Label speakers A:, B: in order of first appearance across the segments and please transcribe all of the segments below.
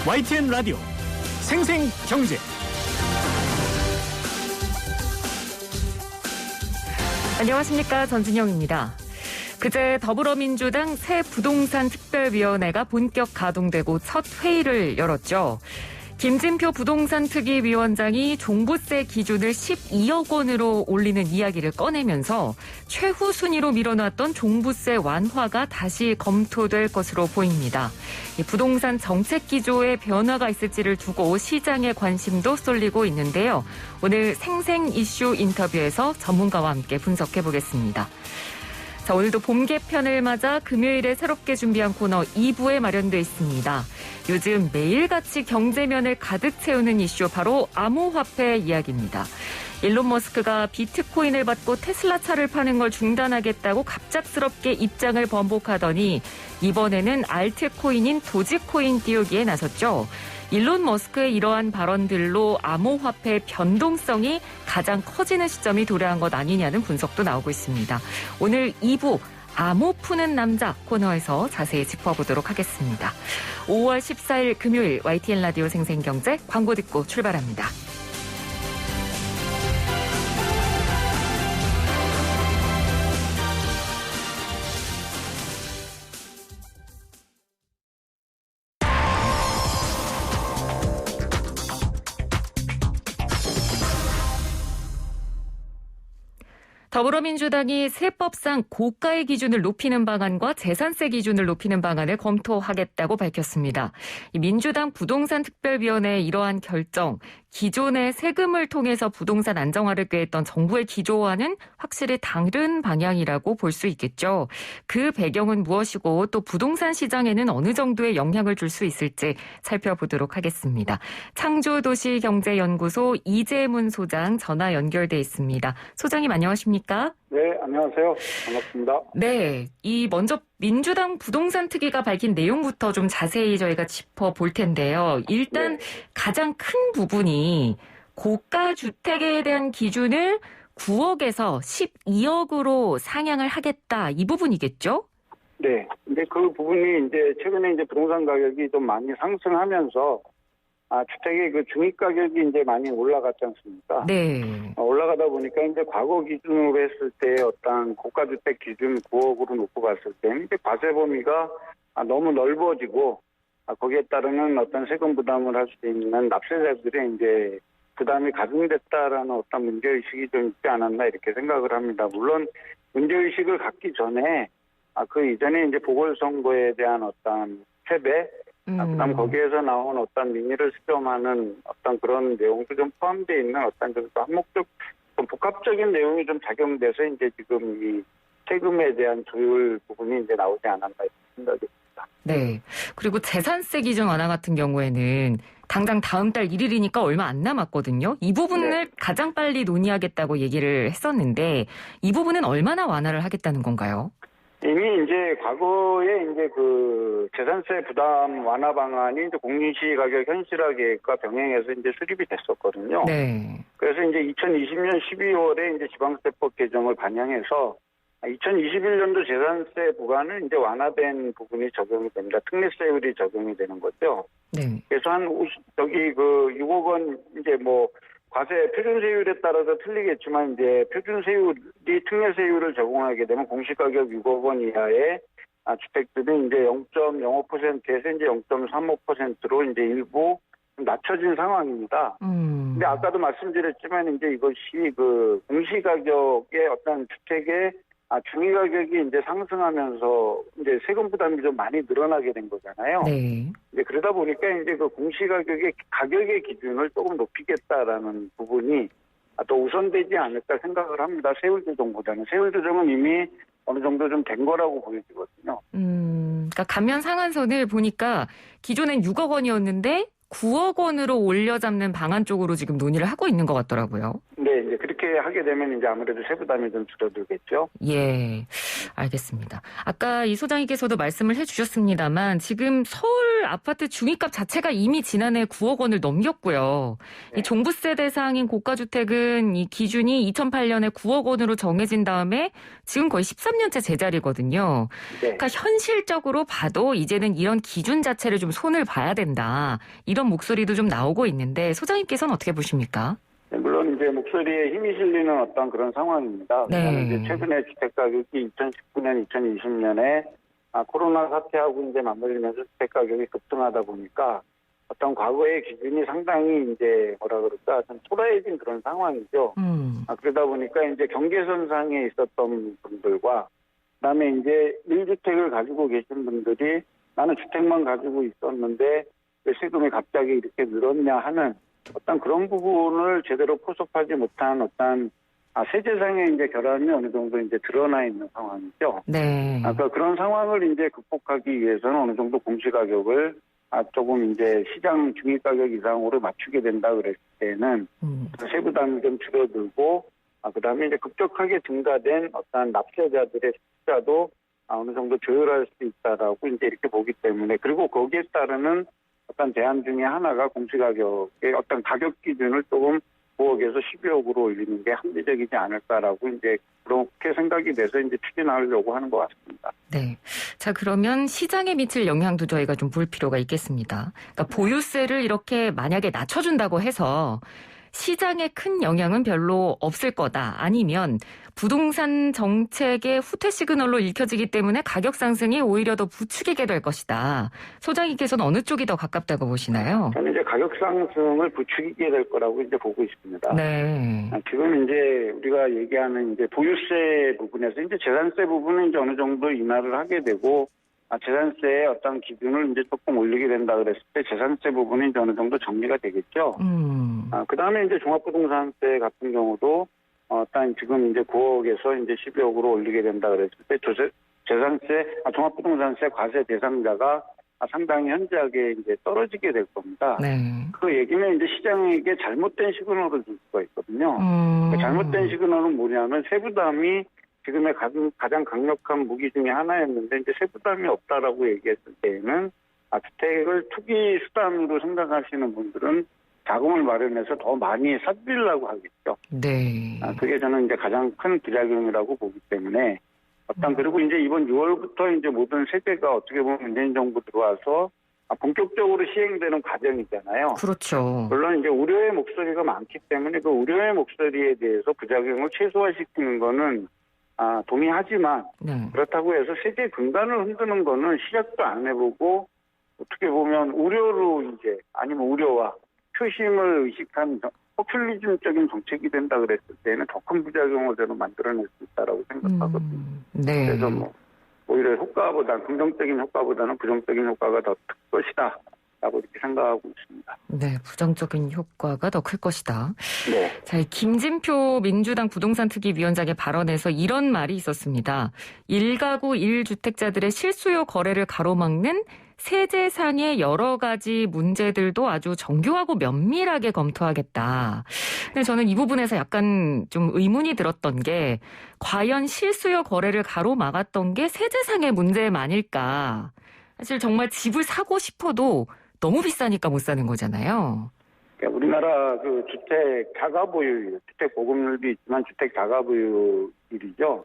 A: YTN 라디오 생생경제.
B: 안녕하십니까, 전진영입니다. 그제 더불어민주당 새 부동산 특별위원회가 본격 가동되고 첫 회의를 열었죠. 김진표 부동산 특위위원장이 종부세 기준을 12억 원으로 올리는 이야기를 꺼내면서 최후 순위로 밀어놨던 종부세 완화가 다시 검토될 것으로 보입니다. 이 부동산 정책 기조에 변화가 있을지를 두고 시장의 관심도 쏠리고 있는데요. 오늘 생생 이슈 인터뷰에서 전문가와 함께 분석해 보겠습니다. 자, 오늘도 봄 개편을 맞아 금요일에 새롭게 준비한 코너 2부에 마련돼 있습니다. 요즘 매일같이 경제면을 가득 채우는 이슈, 바로 암호화폐 이야기입니다. 일론 머스크가 비트코인을 받고 테슬라 차를 파는 걸 중단하겠다고 갑작스럽게 입장을 번복하더니 이번에는 알트코인인 도지코인 띄우기에 나섰죠. 일론 머스크의 이러한 발언들로 암호화폐의 변동성이 가장 커지는 시점이 도래한 것 아니냐는 분석도 나오고 있습니다. 오늘 2부 암호 푸는 남자 코너에서 자세히 짚어보도록 하겠습니다. 5월 14일 금요일 YTN 라디오 생생경제, 광고 듣고 출발합니다. 더불어민주당이 세법상 고가의 기준을 높이는 방안과 재산세 기준을 높이는 방안을 검토하겠다고 밝혔습니다. 민주당 부동산 특별위원회의 이러한 결정, 기존의 세금을 통해서 부동산 안정화를 꾀했던 정부의 기조와는 확실히 다른 방향이라고 볼 수 있겠죠. 그 배경은 무엇이고 또 부동산 시장에는 어느 정도의 영향을 줄 수 있을지 살펴보도록 하겠습니다. 창조도시경제연구소 이재문 소장 전화 연결돼 있습니다. 소장님 안녕하십니까?
C: 네, 안녕하세요. 반갑습니다.
B: 네, 먼저 민주당 부동산 특위가 밝힌 내용부터 좀 자세히 저희가 짚어볼 텐데요. 일단 가장 큰 부분이 고가 주택에 대한 기준을 9억에서 12억으로 상향을 하겠다, 이 부분이겠죠?
C: 네. 근데 그 부분이 이제 최근에 이제 부동산 가격이 좀 많이 상승하면서 주택의 그 중위 가격이 이제 많이 올라갔지 않습니까?
B: 네.
C: 올라가다 보니까 이제 과거 기준으로 했을 때 어떤 고가주택 기준 9억으로 놓고 봤을 때 이제 과세 범위가 너무 넓어지고 거기에 따르는 어떤 세금 부담을 할 수 있는 납세자들의 이제 부담이 가중됐다라는 어떤 문제의식이 좀 있지 않았나 이렇게 생각을 합니다. 물론 문제의식을 갖기 전에 그 이전에 이제 보궐선거에 대한 어떤 패배, 그다음 거기에서 나온 어떤 민의를 수렴하는 어떤 그런 내용도 좀 포함되어 있는 어떤 좀 한목적, 좀 복합적인 내용이 좀 작용돼서 이제 지금 이 세금에 대한 조율 부분이 이제 나오지 않았나 이렇게 생각이 듭니다.
B: 네. 그리고 재산세 기준 완화 같은 경우에는 당장 다음 달 1일이니까 얼마 안 남았거든요. 이 부분을 가장 빨리 논의하겠다고 얘기를 했었는데 이 부분은 얼마나 완화를 하겠다는 건가요?
C: 이미 이제 과거에 이제 그 재산세 부담 완화 방안이 이제 공시 가격 현실화 계획과 병행해서 이제 수립이 됐었거든요.
B: 네.
C: 그래서 이제 2020년 12월에 이제 지방세법 개정을 반영해서 2021년도 재산세 부과는 이제 완화된 부분이 적용이 됩니다. 특례세율이 적용이 되는 거죠.
B: 네.
C: 그래서 한 6억 원 이제 뭐 과세 표준세율에 따라서 틀리겠지만 이제 표준세율이 특례세율을 적용하게 되면 공시가격 6억 원 이하의 주택들은 이제 0.05%에서 이제 0.35%로 이제 일부 낮춰진 상황입니다. 근데 아까도 말씀드렸지만 이제 이것이 그 공시가격의 어떤 주택의 중위 가격이 이제 상승하면서 이제 세금 부담이 좀 많이 늘어나게 된 거잖아요.
B: 네.
C: 이제 그러다 보니까 이제 그 가격의 기준을 조금 높이겠다라는 부분이 또 우선되지 않을까 생각을 합니다. 세율 조정보다는. 세율 조정은 이미 어느 정도 좀 된 거라고 보여지거든요.
B: 그러니까 감면 상한선을 보니까 기존엔 6억 원이었는데 9억 원으로 올려잡는 방안 쪽으로 지금 논의를 하고 있는 것 같더라고요.
C: 네, 이제 그렇게 하게 되면 이제 아무래도 세부담이 좀 줄어들겠죠.
B: 예, 알겠습니다. 아까 이 소장님께서도 말씀을 해주셨습니다만 지금 서울 아파트 중위값 자체가 이미 지난해 9억 원을 넘겼고요.
C: 네.
B: 이 종부세 대상인 고가주택은 이 기준이 2008년에 9억 원으로 정해진 다음에 지금 거의 13년째 제자리거든요.
C: 네.
B: 그러니까 현실적으로 봐도 이제는 이런 기준 자체를 좀 손을 봐야 된다. 이런 목소리도 좀 나오고 있는데 소장님께서는 어떻게 보십니까?
C: 네, 물론 이제 목소리에 힘이 실리는 어떤 그런 상황입니다.
B: 네.
C: 이제 최근에 주택 가격이 2019년, 2020년에 코로나 사태하고 이제 맞물리면서 주택 가격이 급등하다 보니까 어떤 과거의 기준이 상당히 이제 뭐라 그럴까 좀 초라해진 그런 상황이죠. 그러다 보니까 이제 경계선상에 있었던 분들과 그다음에 이제 1주택을 가지고 계신 분들이 나는 주택만 가지고 있었는데 왜 세금이 갑자기 이렇게 늘었냐 하는 어떤 그런 부분을 제대로 포섭하지 못한 어떤 세제상의 이제 결함이 어느 정도 이제 드러나 있는 상황이죠.
B: 네.
C: 그러니까 그런 상황을 이제 극복하기 위해서는 어느 정도 공시가격을 조금 이제 시장 중위가격 이상으로 맞추게 된다 그랬을 때는 세부담이 좀 줄어들고 그다음에 이제 급격하게 증가된 어떤 납세자들의 숫자도 어느 정도 조율할 수 있다라고 이제 이렇게 보기 때문에 그리고 거기에 따르는 어떤 대안 중에 하나가 공시가격의 어떤 가격 기준을 조금 9억에서 12억으로 올리는 게 합리적이지 않을까라고 이제 그렇게 생각이 돼서 이제 추진하려고 하는 것 같습니다.
B: 네. 자, 그러면 시장에 미칠 영향도 저희가 좀 볼 필요가 있겠습니다. 그러니까 보유세를 이렇게 만약에 낮춰준다고 해서 시장에 큰 영향은 별로 없을 거다. 아니면 부동산 정책의 후퇴 시그널로 읽혀지기 때문에 가격 상승이 오히려 더 부추기게 될 것이다. 소장님께서는 어느 쪽이 더 가깝다고 보시나요?
C: 저는 이제 가격 상승을 부추기게 될 거라고 이제 보고 있습니다.
B: 네.
C: 지금 이제 우리가 얘기하는 이제 보유세 부분에서 이제 재산세 부분은 이제 어느 정도 인하를 하게 되고 재산세의 어떤 기준을 이제 조금 올리게 된다 그랬을 때 재산세 부분이 이제 어느 정도 정리가 되겠죠. 그 다음에 이제 종합부동산세 같은 경우도 일단 지금 이제 9억에서 이제 12억으로 올리게 된다 그랬을 때 재산세, 종합부동산세 과세 대상자가 상당히 현저하게 이제 떨어지게 될 겁니다.
B: 네.
C: 그 얘기는 이제 시장에게 잘못된 시그널을 줄 수가 있거든요. 그 잘못된 시그널은 뭐냐면 세부담이 지금의 가장 강력한 무기 중에 하나였는데 이제 세부담이 없다라고 얘기했을 때에는 주택을 투기 수단으로 생각하시는 분들은 자금을 마련해서 더 많이 사들이려고 하겠죠.
B: 네.
C: 그게 저는 이제 가장 큰 부작용이라고 보기 때문에 그리고 이제 이번 6월부터 이제 모든 세제가 어떻게 보면 문재인 정부 들어와서 본격적으로 시행되는 과정이잖아요.
B: 그렇죠.
C: 물론 이제 우려의 목소리가 많기 때문에 그 우려의 목소리에 대해서 부작용을 최소화시키는 거는 동의하지만
B: 네.
C: 그렇다고 해서 세제 근간을 흔드는 거는 시작도 안 해보고 어떻게 보면 우려로 이제 아니면 우려와 표심을 의식한 포퓰리즘적인 정책이 된다 그랬을 때는 더 큰 부작용을 저는 만들어낼 수 있다라고 생각하거든요.
B: 네.
C: 그래서 오히려 효과보다 긍정적인 효과보다는 부정적인 효과가 더 클 것이다. 라고 이렇게 생각하고 있습니다.
B: 네, 부정적인 효과가 더 클 것이다.
C: 네.
B: 자, 김진표 민주당 부동산특위위원장의 발언에서 이런 말이 있었습니다. 1가구 1주택자들의 실수요 거래를 가로막는 세제상의 여러 가지 문제들도 아주 정교하고 면밀하게 검토하겠다. 근데 저는 이 부분에서 약간 좀 의문이 들었던 게 과연 실수요 거래를 가로막았던 게 세제상의 문제만일까? 사실 정말 집을 사고 싶어도 너무 비싸니까 못 사는 거잖아요.
C: 우리나라 그 주택 자가 보유율, 주택 보급률도 있지만 주택 자가 보유율이죠.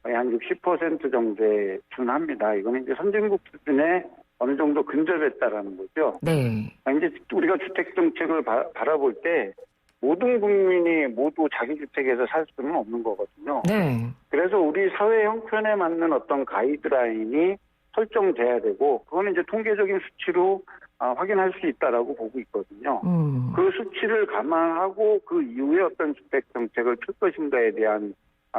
C: 거의 한 60% 정도에 준합니다. 이거는 이제 선진국 수준에 어느 정도 근접했다라는 거죠.
B: 네.
C: 이제 우리가 주택 정책을 바라볼 때 모든 국민이 모두 자기 주택에서 살 수는 없는 거거든요.
B: 네.
C: 그래서 우리 사회 형편에 맞는 어떤 가이드라인이 설정돼야 되고 그거는 이제 통계적인 수치로 확인할 수 있다라고 보고 있거든요. 그 수치를 감안하고 그 이후에 어떤 주택 정책을 펼 것인가에 대한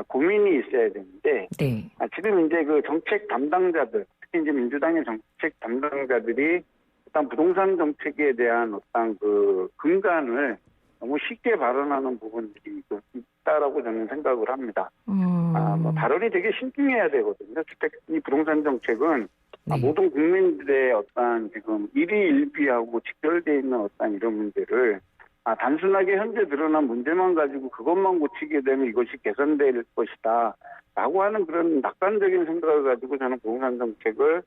C: 고민이 있어야 되는데
B: 네.
C: 지금 이제 그 정책 담당자들 특히 이제 민주당의 정책 담당자들이 어떤 부동산 정책에 대한 어떤 그 근간을 너무 쉽게 발언하는 부분들이 좀 있다라고 저는 생각을 합니다. 발언이 되게 신중해야 되거든요. 이 부동산 정책은
B: 네.
C: 모든 국민들의 어떤 지금 일희일비하고 직결되어 있는 어떤 이런 문제를 단순하게 현재 드러난 문제만 가지고 그것만 고치게 되면 이것이 개선될 것이다 라고 하는 그런 낙관적인 생각을 가지고 저는 부동산 정책을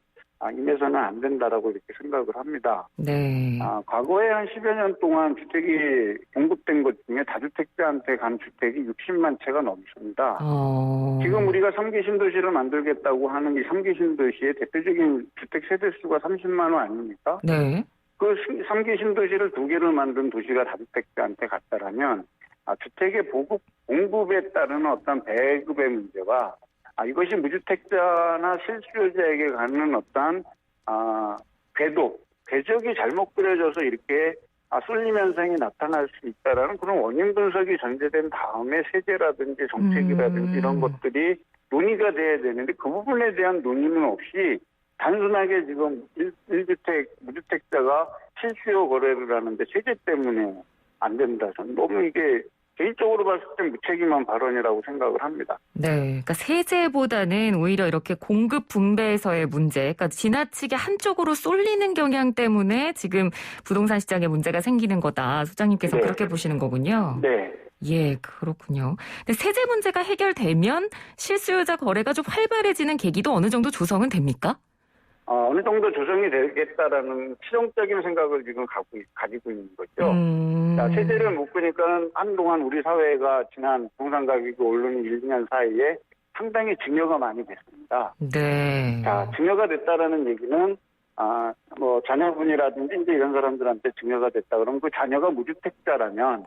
C: 임해서는 안 된다라고 이렇게 생각을 합니다.
B: 네.
C: 과거에 한 10여 년 동안 주택이 공급된 것 중에 다주택자한테 간 주택이 60만 채가 넘습니다. 지금 우리가 3기 신도시를 만들겠다고 하는 이 3기 신도시의 대표적인 주택 세대수가 30만 호 아닙니까?
B: 네.
C: 그 3기 신도시를 2개를 만든 도시가 다주택자한테 갔다라면 주택의 공급에 따른 어떤 배급의 문제와 이것이 무주택자나 실수요자에게 가는 어떤 궤적이 잘못 그려져서 이렇게 쏠림 현상이 나타날 수 있다라는 그런 원인 분석이 전제된 다음에 세제라든지 정책이라든지 이런 것들이 논의가 돼야 되는데 그 부분에 대한 논의는 없이 단순하게 지금 1주택, 무주택자가 실수요 거래를 하는데 세제 때문에 안 된다. 저는 너무 이게 개인적으로 봤을 때 무책임한 발언이라고 생각을 합니다.
B: 네. 그러니까 세제보다는 오히려 이렇게 공급 분배에서의 문제, 그러니까 지나치게 한쪽으로 쏠리는 경향 때문에 지금 부동산 시장에 문제가 생기는 거다. 소장님께서
C: 네.
B: 그렇게 보시는 거군요.
C: 네.
B: 예, 그렇군요. 근데 세제 문제가 해결되면 실수요자 거래가 좀 활발해지는 계기도 어느 정도 조성은 됩니까?
C: 어느 정도 조정이 되겠다라는 실용적인 생각을 지금 가지고 있는 거죠. 세제를 묶으니까 한동안 우리 사회가 지난 부동산 가격이 오르는 1, 2년 사이에 상당히 증여가 많이 됐습니다.
B: 네.
C: 증여가 됐다라는 얘기는 자녀분이라든지 이제 이런 사람들한테 증여가 됐다 그러면 그 자녀가 무주택자라면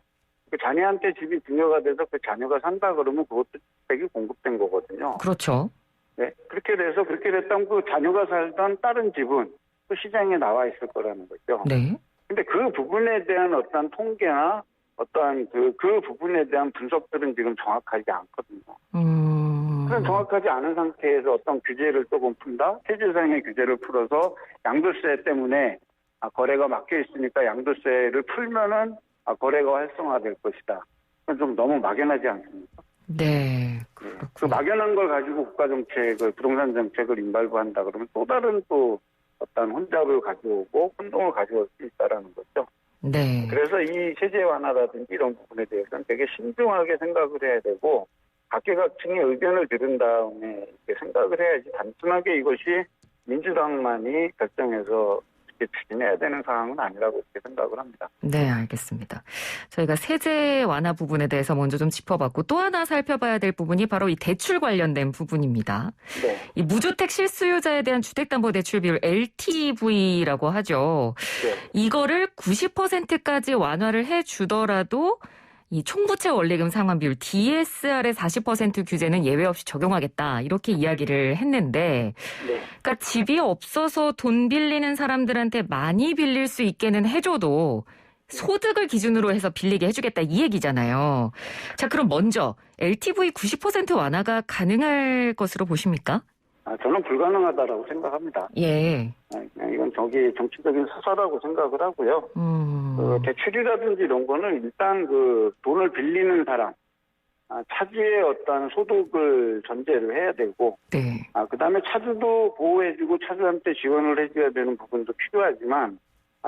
C: 그 자녀한테 집이 증여가 돼서 그 자녀가 산다 그러면 그것도 주택이 공급된 거거든요.
B: 그렇죠.
C: 네, 그렇게 됐다면 그 자녀가 살던 다른 집은 또 시장에 나와 있을 거라는 거죠.
B: 네.
C: 근데 그 부분에 대한 어떤 통계나 어떠한 그 부분에 대한 분석들은 지금 정확하지 않거든요. 그런 정확하지 않은 상태에서 어떤 규제를 조금 푼다? 세제상의 규제를 풀어서 양도세 때문에 거래가 막혀 있으니까 양도세를 풀면은 거래가 활성화될 것이다. 그건 좀 너무 막연하지 않습니까?
B: 네.
C: 그 막연한 걸 가지고 국가정책을, 부동산 정책을 임발부한다 그러면 또 다른 어떤 혼잡을 가져오고 혼동을 가져올 수 있다라는 거죠.
B: 네.
C: 그래서 이 세제 완화라든지 이런 부분에 대해서는 되게 신중하게 생각을 해야 되고 각계각층의 의견을 들은 다음에 이렇게 생각을 해야지 단순하게 이것이 민주당만이 결정해서 추진해야 되는 상황은 아니라고 이렇게 생각을 합니다.
B: 네, 알겠습니다. 저희가 세제 완화 부분에 대해서 먼저 좀 짚어봤고 또 하나 살펴봐야 될 부분이 바로 이 대출 관련된 부분입니다.
C: 네.
B: 이 무주택 실수요자에 대한 주택담보대출 비율 LTV라고 하죠.
C: 네.
B: 이거를 90%까지 완화를 해주더라도 이 총부채 원리금 상환 비율 DSR의 40% 규제는 예외 없이 적용하겠다 이렇게 이야기를 했는데
C: 네.
B: 그러니까 집이 없어서 돈 빌리는 사람들한테 많이 빌릴 수 있게는 해줘도 소득을 기준으로 해서 빌리게 해주겠다 이 얘기잖아요. 자, 그럼 먼저 LTV 90% 완화가 가능할 것으로 보십니까?
C: 저는 불가능하다라고 생각합니다.
B: 예.
C: 이건 정치적인 수사라고 생각을 하고요. 대출이라든지 이런 거는 일단 돈을 빌리는 사람, 차주의 어떤 소득을 전제를 해야 되고,
B: 네.
C: 그다음에 차주도 보호해주고 차주한테 지원을 해줘야 되는 부분도 필요하지만,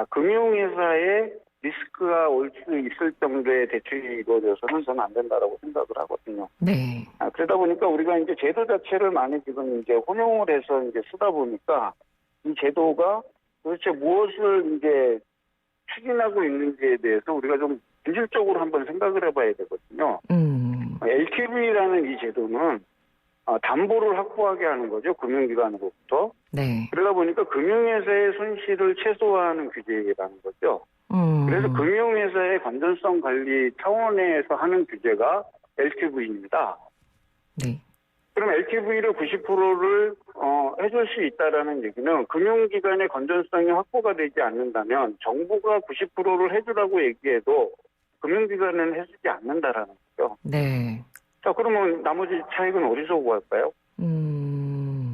C: 금융회사에 리스크가 올 수 있을 정도의 대출이 이루어져서는 저는 안 된다라고 생각을 하거든요.
B: 네.
C: 그러다 보니까 우리가 이제 제도 자체를 많이 지금 이제 혼용을 해서 이제 쓰다 보니까 이 제도가 도대체 무엇을 이제 추진하고 있는지에 대해서 우리가 좀 본질적으로 한번 생각을 해봐야 되거든요. LTV라는 이 제도는 담보를 확보하게 하는 거죠. 금융기관으로부터.
B: 네.
C: 그러다 보니까 금융회사의 손실을 최소화하는 규제라는 거죠. 그래서 금융회사의 건전성 관리 차원에서 하는 규제가 LTV입니다.
B: 네.
C: 그럼 LTV를 90%를 해줄 수 있다라는 얘기는 금융기관의 건전성이 확보가 되지 않는다면 정부가 90%를 해주라고 얘기해도 금융기관은 해주지 않는다라는 거죠.
B: 네.
C: 자, 그러면 나머지 차익은 어디서 구할까요?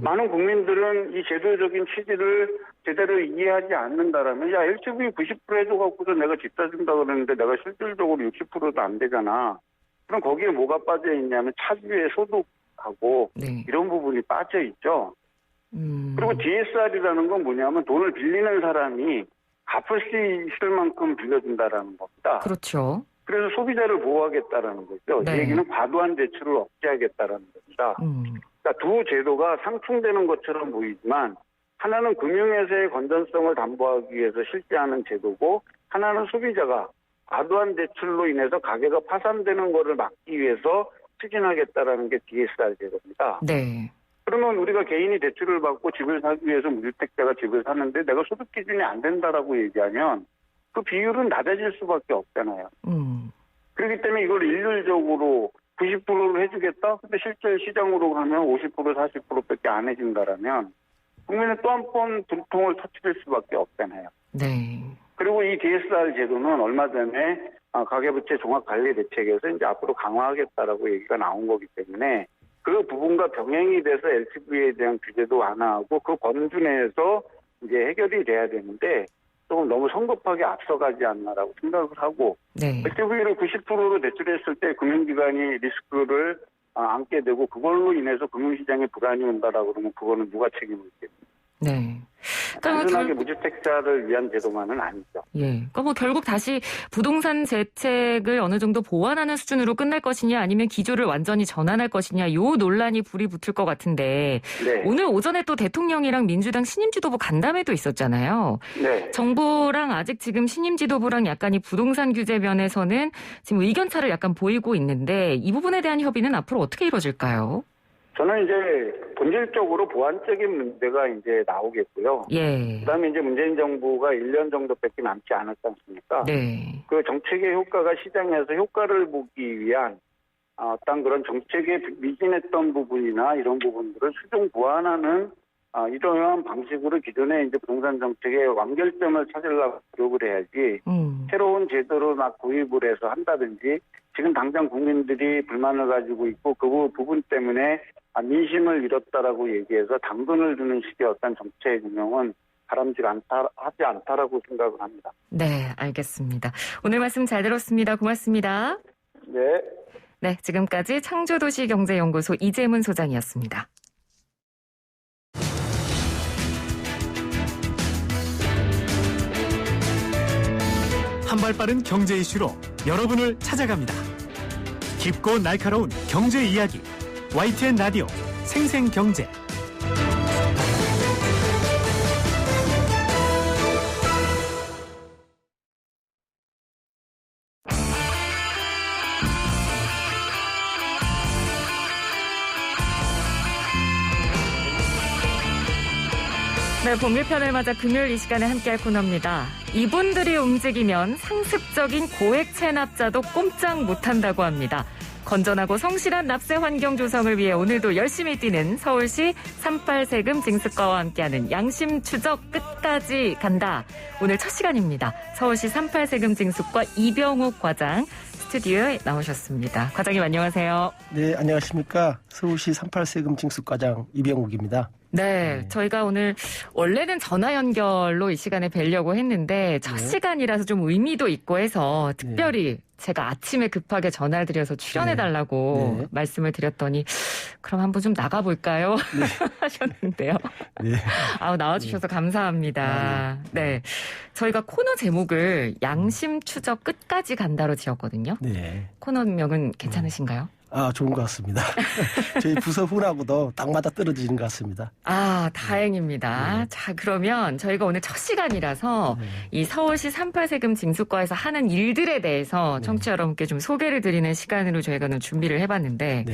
C: 많은 국민들은 이 제도적인 취지를 제대로 이해하지 않는다라면 야 LTV 90% 해줘갖고도 내가 집 사준다 그러는데 내가 실질적으로 60%도 안 되잖아. 그럼 거기에 뭐가 빠져 있냐면 차주의 소득하고
B: 네.
C: 이런 부분이 빠져 있죠. 그리고 DSR이라는 건 뭐냐면 돈을 빌리는 사람이 갚을 수 있을 만큼 빌려준다라는 겁니다.
B: 그렇죠.
C: 그래서 소비자를 보호하겠다라는 거죠.
B: 네.
C: 이 얘기는 과도한 대출을 억제하겠다라는 겁니다. 그러니까 두 제도가 상충되는 것처럼 보이지만 하나는 금융회사의 건전성을 담보하기 위해서 실시하는 제도고 하나는 소비자가 과도한 대출로 인해서 가게가 파산되는 것을 막기 위해서 추진하겠다라는 게 DSR 제도입니다.
B: 네.
C: 그러면 우리가 개인이 대출을 받고 집을 사기 위해서 무주택자가 집을 사는데 내가 소득 기준이 안 된다라고 얘기하면 그 비율은 낮아질 수밖에 없잖아요. 그렇기 때문에 이걸 일률적으로 90%로 해주겠다? 근데 실제 시장으로 가면 50%, 40%밖에 안 해준다라면 국민은 또 한 번 분통을 터뜨릴 수밖에 없잖아요.
B: 네.
C: 그리고 이 DSR 제도는 얼마 전에 가계부채 종합관리대책에서 이제 앞으로 강화하겠다라고 얘기가 나온 거기 때문에 그 부분과 병행이 돼서 LTV에 대한 규제도 완화하고 그 범주 내에서 이제 해결이 돼야 되는데 조금 너무 성급하게 앞서가지 않나라고 생각을 하고
B: 네.
C: LTV를 90%로 대출했을 때 금융기관이 리스크를 안게 되고 그걸로 인해서 금융시장에 불안이 온다라고 그러면 그거는 누가 책임을 지겠습니까?
B: 네.
C: 단순하게 무주택자를 위한 제도만은 아니죠.
B: 예. 그러니까 뭐 결국 다시 부동산 대책을 어느 정도 보완하는 수준으로 끝날 것이냐 아니면 기조를 완전히 전환할 것이냐 요 논란이 불이 붙을 것 같은데
C: 네.
B: 오늘 오전에 또 대통령이랑 민주당 신임지도부 간담회도 있었잖아요.
C: 네.
B: 정부랑 아직 지금 신임지도부랑 약간 이 부동산 규제 면에서는 지금 의견차를 약간 보이고 있는데 이 부분에 대한 협의는 앞으로 어떻게 이루어질까요?
C: 저는 이제 본질적으로 보완적인 문제가 이제 나오겠고요.
B: 예.
C: 그다음에 이제 문재인 정부가 1년 정도밖에 남지 않았지 않습니까?
B: 네.
C: 그 정책의 효과가 시장에서 효과를 보기 위한 어떤 그런 정책에 미진했던 부분이나 이런 부분들을 수정 보완하는 이러한 방식으로 기존의 이제 부동산 정책의 완결점을 찾으려고 노력을 해야지 새로운 제도를 막 도입을 해서 한다든지 지금 당장 국민들이 불만을 가지고 있고 그 부분 때문에 민심을 잃었다라고 얘기해서 당근을 주는 식의 어떤 정책 운영은 하지 않다라고 생각을 합니다.
B: 네, 알겠습니다. 오늘 말씀 잘 들었습니다. 고맙습니다.
C: 네.
B: 네, 지금까지 창조도시경제연구소 이재문 소장이었습니다.
A: 한 발 빠른 경제 이슈로 여러분을 찾아갑니다. 깊고 날카로운 경제 이야기 YTN 라디오 생생경제.
B: 네, 봄일편을 맞아 금요일 이 시간에 함께할 코너입니다. 이분들이 움직이면 상습적인 고액 체납자도 꼼짝 못한다고 합니다. 건전하고 성실한 납세 환경 조성을 위해 오늘도 열심히 뛰는 서울시 38 세금 징수과와 함께하는 양심 추적 끝까지 간다. 오늘 첫 시간입니다. 서울시 38 세금 징수과 이병욱 과장 스튜디오에 나오셨습니다. 과장님 안녕하세요.
D: 네, 안녕하십니까. 서울시 38 세금 징수과장 이병욱입니다.
B: 네, 저희가 오늘 원래는 전화 연결로 이 시간에 뵈려고 했는데 첫 시간이라서 좀 의미도 있고 해서 특별히 제가 아침에 급하게 전화를 드려서 출연해달라고 말씀을 드렸더니 그럼 한번 좀 나가볼까요? 하셨는데요.
D: 네.
B: 나와주셔서 감사합니다. 네. 저희가 코너 제목을 양심 추적 끝까지 간다로 지었거든요.
D: 네.
B: 코너명은 괜찮으신가요?
D: 좋은 것 같습니다. 저희 부서분하고도 딱 맞아 떨어지는 것 같습니다.
B: 다행입니다. 자, 그러면 저희가 오늘 첫 시간이라서 이 서울시 38 세금 징수과에서 하는 일들에 대해서 청취자 여러분께 좀 소개를 드리는 시간으로 저희가 준비를 해봤는데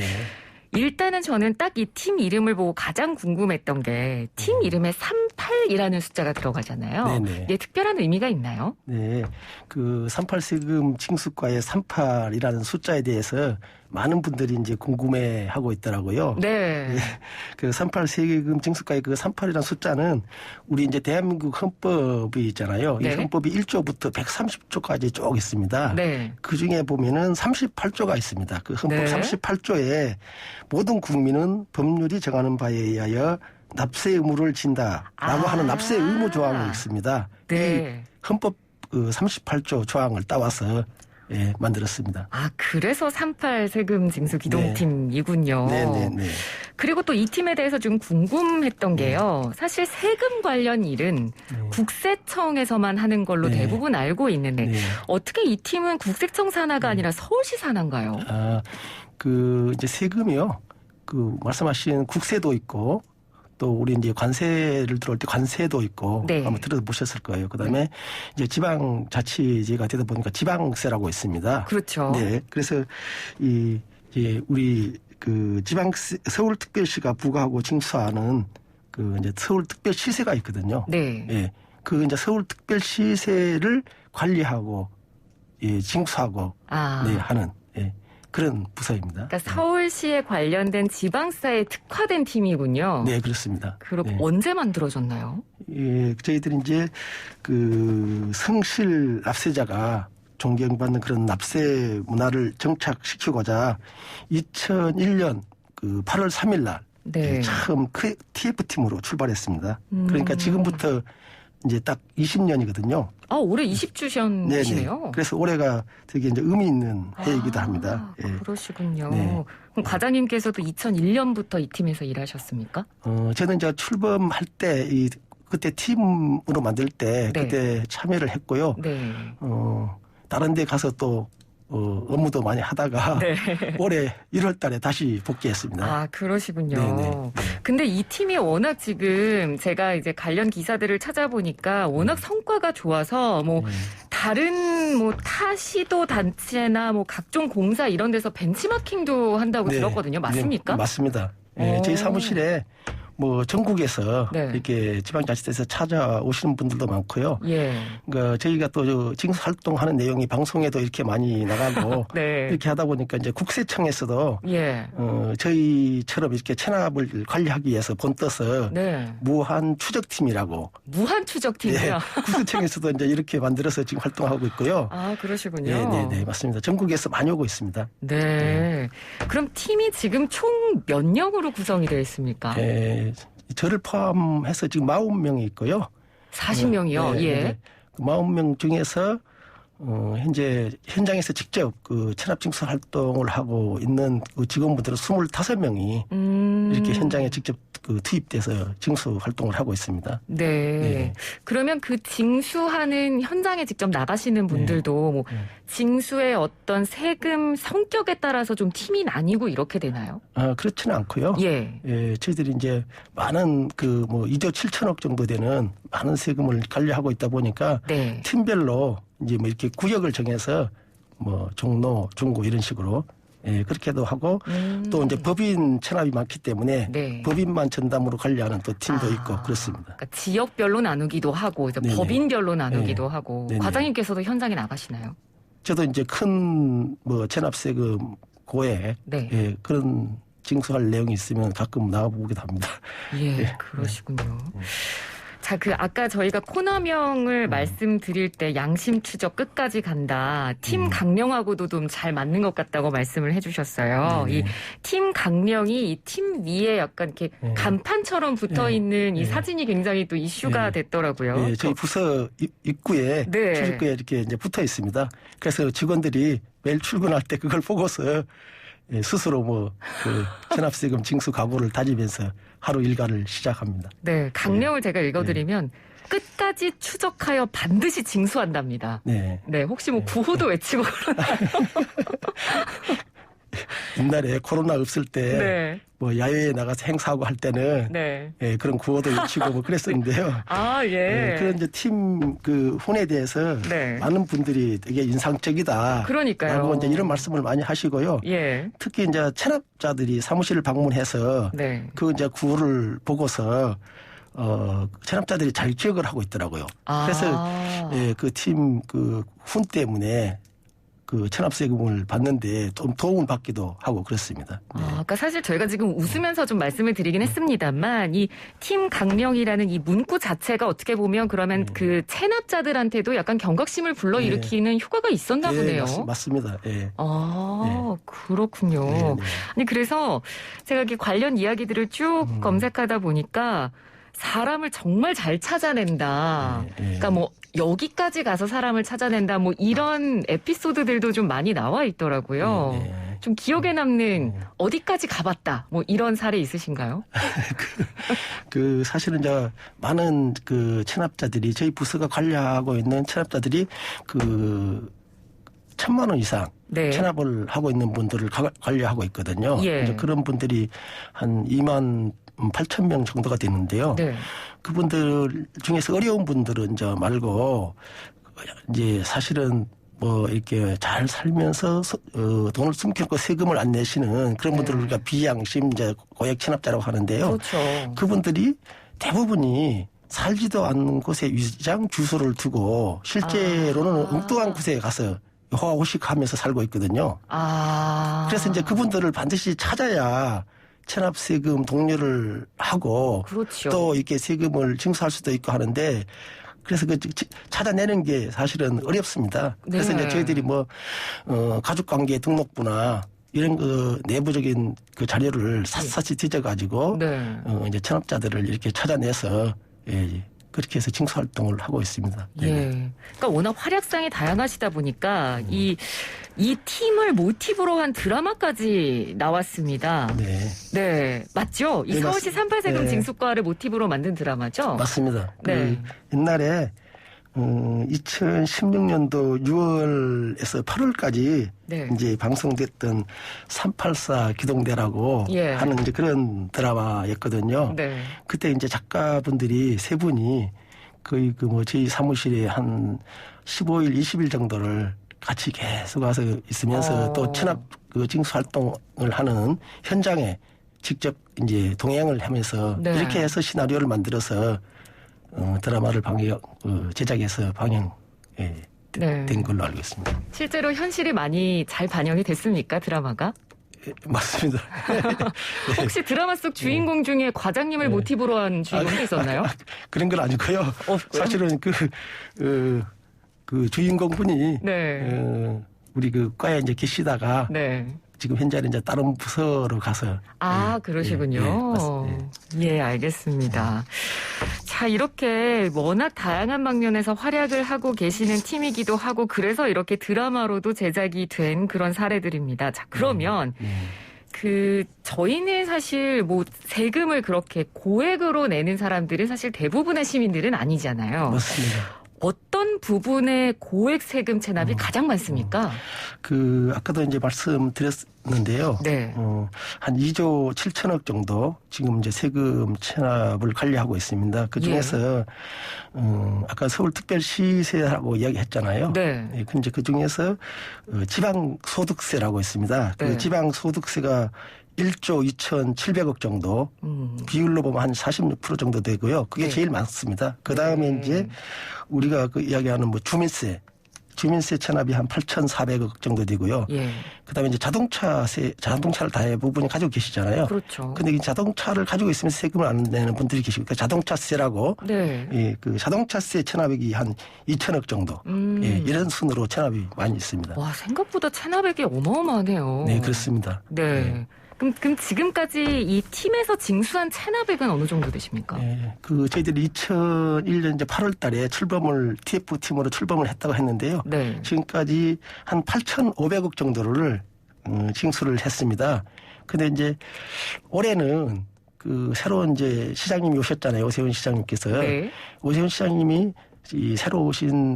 B: 일단은 저는 딱 이 팀 이름을 보고 가장 궁금했던 게 팀 이름에 38이라는 숫자가 들어가잖아요. 이게 특별한 의미가 있나요?
D: 네. 그 38 세금 징수과의 38이라는 숫자에 대해서 많은 분들이 이제 궁금해하고 있더라고요.
B: 네.
D: 그 38 세금 징수과의 그 38이라는 숫자는 우리 이제 대한민국 헌법이 있잖아요. 이 헌법이 1조부터 130조까지 쭉 있습니다. 그 중에 보면은 38조가 있습니다. 그 헌법 38조에 모든 국민은 법률이 정하는 바에 의하여 납세 의무를 진다라고 하는 납세 의무 조항이 있습니다. 이 헌법 그 38조 조항을 따와서 예, 만들었습니다.
B: 아, 그래서 38 세금 징수 기동팀이군요.
D: 네네네.
B: 그리고 또 이 팀에 대해서 좀 궁금했던 게요. 사실 세금 관련 일은 국세청에서만 하는 걸로 대부분 알고 있는데 어떻게 이 팀은 국세청 산하가 아니라 서울시 산하인가요?
D: 아, 이제 세금이요. 말씀하신 국세도 있고 또 우리 이제 관세를 들어올 때 관세도 있고 한번 들어보셨을 거예요. 그다음에 이제 지방자치제가 되다 보니까 지방세라고 있습니다.
B: 그렇죠.
D: 네, 그래서 이제 우리 서울특별시가 부과하고 징수하는 이제 서울특별시세가 있거든요.
B: 네.
D: 예, 이제 서울특별시세를 관리하고 징수하고 하는. 그런 부서입니다.
B: 그러니까 서울시에 관련된 지방사에 특화된 팀이군요.
D: 네, 그렇습니다.
B: 그럼 언제 만들어졌나요?
D: 예, 저희들이 이제 성실 납세자가 존경받는 그런 납세 문화를 정착시키고자 2001년 8월 3일 날 처음 TF팀으로 출발했습니다. 그러니까 지금부터 이제 딱 20년이거든요.
B: 아, 올해 20주년이시네요.
D: 그래서 올해가 되게 이제 의미 있는 해이기도 합니다.
B: 그러시군요. 그럼 과장님께서도 2001년부터 이 팀에서 일하셨습니까?
D: 저는 이제 출범할 때 그때 팀으로 만들 때 그때 참여를 했고요. 다른 데 가서 또 업무도 많이 하다가 올해 1월 달에 다시 복귀했습니다.
B: 아, 그러시군요. 근데 이 팀이 워낙 지금 제가 이제 관련 기사들을 찾아보니까 워낙 성과가 좋아서 다른 타시도 단체나 각종 공사 이런 데서 벤치마킹도 한다고 들었거든요. 맞습니까?
D: 네, 맞습니다. 저희 사무실에 전국에서 이렇게 지방자치단체에서 찾아오시는 분들도 많고요. 그러니까 저희가 또 징수 활동하는 내용이 방송에도 이렇게 많이 나가고 이렇게 하다 보니까 이제 국세청에서도 저희처럼 이렇게 체납을 관리하기 위해서 본떠서 무한 추적팀이라고.
B: 무한 추적팀이요?
D: 국세청에서도 이제 이렇게 만들어서 지금 활동하고 있고요.
B: 아, 그러시군요.
D: 네, 맞습니다. 전국에서 많이 오고 있습니다.
B: 그럼 팀이 지금 총 몇 명으로 구성이 되어 있습니까?
D: 저를 포함해서 지금 40명이 있고요.
B: 40명이요?
D: 네. 40명 중에서 현재 현장에서 직접 체납징수 활동을 하고 있는 직원분들은 25명이 이렇게 현장에 직접 투입돼서 징수 활동을 하고 있습니다.
B: 그러면 그 징수하는 현장에 직접 나가시는 분들도 징수의 어떤 세금 성격에 따라서 좀 팀이 나뉘고 이렇게 되나요?
D: 그렇지는 않고요. 저희들이 이제 많은 2조 7천억 정도 되는 많은 세금을 관리하고 있다 보니까 팀별로 이제 이렇게 구역을 정해서 종로, 중구 이런 식으로 그렇게도 하고 또 이제 법인 체납이 많기 때문에 법인만 전담으로 관리하는 또 팀도 있고 그렇습니다.
B: 그러니까 지역별로 나누기도 하고 이제 법인별로 나누기도 하고 과장님께서도 현장에 나가시나요?
D: 저도 이제 큰 체납세금 고액 그런 징수할 내용이 있으면 가끔 나가보기도 합니다.
B: 그러시군요. 자, 아까 저희가 코너명을 말씀드릴 때 양심 추적 끝까지 간다. 팀 강령하고도 좀 잘 맞는 것 같다고 말씀을 해주셨어요. 이 팀 강령이 이 팀 위에 약간 이렇게 간판처럼 붙어 있는 이 사진이 굉장히 또 이슈가 됐더라고요.
D: 저희 부서 입구에 출입구에 이렇게 이제 붙어 있습니다. 그래서 직원들이 매일 출근할 때 그걸 보고서 스스로 체납세금 징수 각오를 다지면서 하루 일과를 시작합니다.
B: 강령을 제가 읽어드리면 끝까지 추적하여 반드시 징수한답니다. 혹시 구호도 외치고 그러나요?
D: 옛날에 코로나 없을 때 야외에 나가서 행사하고 할 때는 그런 구호도 외치고 그랬었는데요. 그런 이제 팀 혼에 대해서 많은 분들이 되게 인상적이다.
B: 그러니까요.
D: 라고 이제 이런 말씀을 많이 하시고요. 특히 이제 체납자들이 사무실을 방문해서 이제 구호를 보고서 체납자들이 잘 기억을 하고 있더라고요. 그래서 그 팀 훈 때문에 체납세금을 받는데 좀 도움을 받기도 하고 그렇습니다.
B: 그러니까 사실 저희가 지금 웃으면서 좀 말씀을 드리긴 했습니다만 이 팀 강령이라는 이 문구 자체가 어떻게 보면 그러면 그 체납자들한테도 약간 경각심을 불러일으키는 효과가 있었나 보네요.
D: 맞습니다.
B: 그렇군요. 아니 그래서 제가 이렇게 관련 이야기들을 쭉 검색하다 보니까 사람을 정말 잘 찾아낸다. 그러니까 뭐 여기까지 가서 사람을 찾아낸다. 뭐 이런 에피소드들도 좀 많이 나와 있더라고요. 좀 기억에 남는 어디까지 가봤다. 뭐 이런 사례 있으신가요?
D: 사실은 이제 많은 체납자들이 저희 부서가 관리하고 있는 체납자들이 1,000만 원 이상
B: 네.
D: 체납을 하고 있는 분들을 관리하고 있거든요.
B: 예.
D: 이제 그런 분들이 한 2만 8천 명 정도가 되는데요.
B: 네.
D: 그분들 중에서 어려운 분들은 이제 말고 이제 사실은 뭐 이렇게 잘 살면서 돈을 숨기고 세금을 안 내시는 그런 분들을 우리가 비양심 이제 고액 체납자라고 하는데요.
B: 그렇죠.
D: 그분들이 대부분이 살지도 않는 곳에 위장 주소를 두고 실제로는 엉뚱한 곳에 가서 호화호식하면서 살고 있거든요. 그래서 이제 그분들을 반드시 찾아야 체납 세금 독려를 하고
B: 그렇죠.
D: 또 이렇게 세금을 징수할 수도 있고 하는데 그래서 찾아내는 게 사실은 어렵습니다. 그래서
B: 네.
D: 이제 저희들이 가족관계 등록부나 이런 내부적인 자료를 샅샅이 뒤져가지고
B: 네.
D: 이제 체납자들을 이렇게 찾아내서 그렇게 해서 징수 활동을 하고 있습니다.
B: 예. 그러니까 워낙 활약상이 다양하시다 보니까 이 팀을 모티브로 한 드라마까지 나왔습니다.
D: 네.
B: 네. 맞죠? 이
D: 네,
B: 서울시 38세금
D: 네.
B: 징수과를 모티브로 만든 드라마죠?
D: 맞습니다.
B: 네.
D: 옛날에 2016년도 6월에서 8월까지
B: 네.
D: 이제 방송됐던 384 기동대라고
B: 예.
D: 하는 이제 그런 드라마였거든요.
B: 네.
D: 그때 이제 작가분들이 세 분이 거의 저희 사무실에 한 15일, 20일 정도를 같이 계속 와서 있으면서 또 체납 징수 활동을 하는 현장에 직접 이제 동행을 하면서
B: 네.
D: 이렇게 해서 시나리오를 만들어서 드라마를 제작해서 방영 된 걸로 알고 있습니다.
B: 실제로 현실이 많이 잘 반영이 됐습니까, 드라마가?
D: 맞습니다.
B: 혹시 드라마 속 주인공 중에 과장님을 모티브로 한 주인공도 있었나요?
D: 그런 건 아니고요.
B: 없고요?
D: 사실은 그 주인공분이
B: 네.
D: 우리 과에 이제 계시다가
B: 네.
D: 지금 현재는 이제 다른 부서로 가서
B: 그러시군요. 예, 알겠습니다. 자, 이렇게 워낙 다양한 방면에서 활약을 하고 계시는 팀이기도 하고 그래서 이렇게 드라마로도 제작이 된 그런 사례들입니다. 자, 그러면 저희는 사실 세금을 그렇게 고액으로 내는 사람들은 사실 대부분의 시민들은 아니잖아요.
D: 맞습니다.
B: 어떤 부분의 고액 세금 체납이 가장 많습니까?
D: 아까도 이제 말씀드렸는데요.
B: 네.
D: 한 2조 7천억 정도 지금 이제 세금 체납을 관리하고 있습니다. 그 중에서, 아까 서울특별시세라고 이야기했잖아요.
B: 네.
D: 예, 근데 그 중에서 지방소득세라고 있습니다.
B: 네.
D: 그 지방소득세가 1조 2,700억 정도 비율로 보면 한 46% 정도 되고요. 그게
B: 네.
D: 제일 많습니다. 그 다음에 이제 우리가 이야기하는 주민세 체납이 한 8,400억 정도 되고요.
B: 예.
D: 그다음에 이제 자동차를 대부분이 가지고 계시잖아요.
B: 그렇죠.
D: 근데 이 자동차를 가지고 있으면 세금을 안 내는 분들이 계시고, 그러니까 자동차세라고,
B: 네.
D: 자동차세 체납액이 한 2천억 정도, 이런 순으로 체납이 많이 있습니다.
B: 와, 생각보다 체납액이 어마어마하네요.
D: 네, 그렇습니다.
B: 네. 그럼 지금까지 이 팀에서 징수한 체납액은 어느 정도 되십니까?
D: 네, 저희들이 2001년 이제 8월 달에 TF팀으로 출범을 했다고 했는데요.
B: 네.
D: 지금까지 한 8,500억 정도를 징수를 했습니다. 근데 이제 올해는 새로운 이제 시장님이 오셨잖아요. 오세훈 시장님께서.
B: 네.
D: 오세훈 시장님이 새로 오신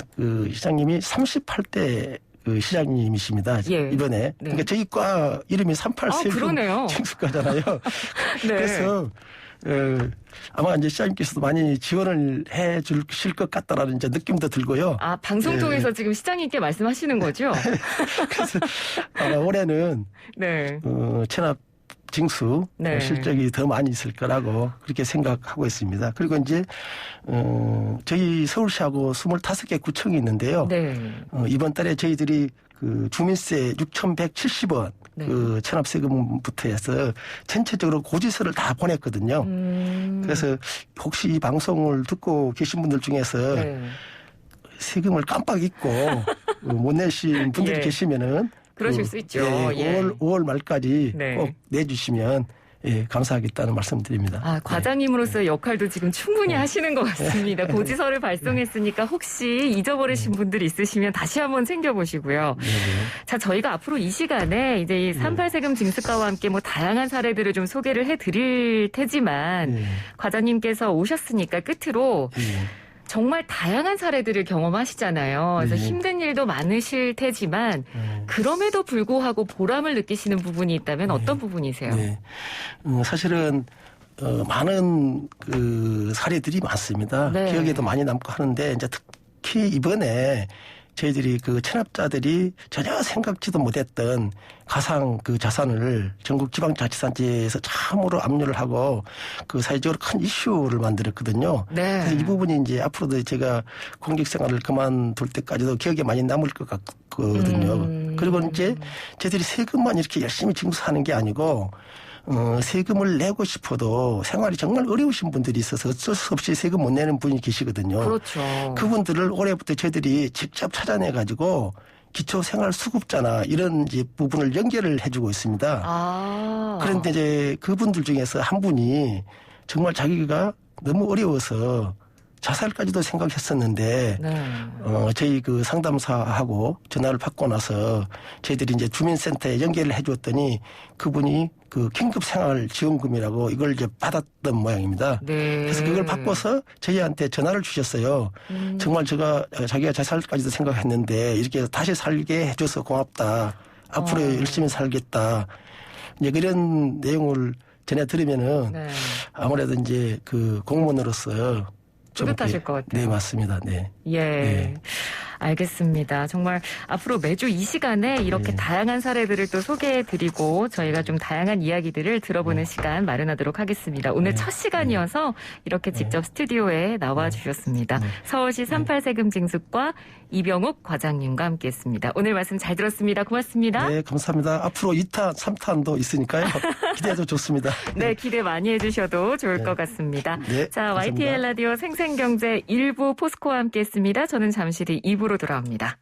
D: 시장님이 38대 시장님이십니다.
B: 예.
D: 이번에.
B: 네.
D: 그러니까 저희 과 이름이 38세금 징수과잖아요.
B: 네.
D: 그래서 아마 이제 시장님께서도 많이 지원을 해 주실 것 같다라는 이제 느낌도 들고요.
B: 방송 통해서 지금 시장님께 말씀하시는 거죠?
D: 그래서 아마 올해는
B: 네.
D: 체납 징수
B: 네.
D: 실적이 더 많이 있을 거라고 그렇게 생각하고 있습니다. 그리고 이제 저희 서울시하고 25개 구청이 있는데요.
B: 네.
D: 이번 달에 저희들이 주민세 6,170원
B: 네.
D: 체납세금부터 해서 전체적으로 고지서를 다 보냈거든요. 그래서 혹시 이 방송을 듣고 계신 분들 중에서
B: 네.
D: 세금을 깜빡 잊고 못 내신 분들이
B: 예.
D: 계시면은
B: 그러실 수 있죠.
D: 예. 5월 말까지
B: 네.
D: 꼭 내주시면 예, 감사하겠다는 말씀드립니다.
B: 아, 과장님으로서의 역할도 지금 충분히 하시는 것 같습니다. 고지서를 발송했으니까 혹시 잊어버리신 분들이 있으시면 다시 한번 챙겨보시고요. 자, 저희가 앞으로 이 시간에 이제 이 38 세금 징수과와 함께 뭐 다양한 사례들을 좀 소개를 해드릴 테지만 과장님께서 오셨으니까 끝으로 정말 다양한 사례들을 경험하시잖아요. 그래서 힘든 일도 많으실 테지만 그럼에도 불구하고 보람을 느끼시는 부분이 있다면 어떤 부분이세요?
D: 네. 사실은 많은 그 사례들이 많습니다.
B: 네.
D: 기억에도 많이 남고 하는데 이제 특히 이번에 저희들이 그 체납자들이 전혀 생각지도 못했던 가상 그 자산을 전국 지방자치단체에서 참으로 압류를 하고 그 사회적으로 큰 이슈를 만들었거든요.
B: 네.
D: 그래서 이 부분이 이제 앞으로도 제가 공직 생활을 그만둘 때까지도 기억에 많이 남을 것 같거든요. 그리고 이제 저희들이 세금만 이렇게 열심히 징수하는 게 아니고 세금을 내고 싶어도 생활이 정말 어려우신 분들이 있어서 어쩔 수 없이 세금 못 내는 분이 계시거든요.
B: 그렇죠.
D: 그분들을 올해부터 저희들이 직접 찾아내가지고 기초생활수급자나 이런 이제 부분을 연결을 해주고 있습니다.
B: 아.
D: 그런데 이제 그분들 중에서 한 분이 정말 자기가 너무 어려워서 자살까지도 생각했었는데,
B: 네.
D: 저희 그 상담사하고 전화를 받고 나서 저희들이 이제 주민센터에 연결을 해주었더니 그분이 그 긴급생활지원금이라고 이걸 이제 받았던 모양입니다.
B: 네.
D: 그래서 그걸 받고서 저희한테 전화를 주셨어요. 정말 자기가 자살까지도 생각했는데 이렇게 다시 살게 해줘서 고맙다. 앞으로 열심히 살겠다. 이제 그런 내용을 전해 들으면은
B: 네.
D: 아무래도 이제 그 공무원으로서
B: 뿌듯하실 것 같아요.
D: 네, 맞습니다. 네.
B: 예.
D: 네.
B: 알겠습니다. 정말 앞으로 매주 이 시간에 이렇게 다양한 사례들을 또 소개해드리고 저희가 좀 다양한 이야기들을 들어보는 시간 마련하도록 하겠습니다. 오늘 첫 시간이어서 이렇게 직접 스튜디오에 나와주셨습니다. 서울시 38 세금 징수과 이병욱 과장님과 함께했습니다. 오늘 말씀 잘 들었습니다. 고맙습니다.
D: 네, 감사합니다. 앞으로 2탄, 3탄도 있으니까요. 기대해도 좋습니다.
B: 네, 기대 많이 해주셔도 좋을 것 같습니다.
D: 네,
B: 자,
D: 감사합니다.
B: YTN 라디오 생생경제 1부 포스코와 함께했습니다. 저는 잠시 뒤 2부로 돌아옵니다.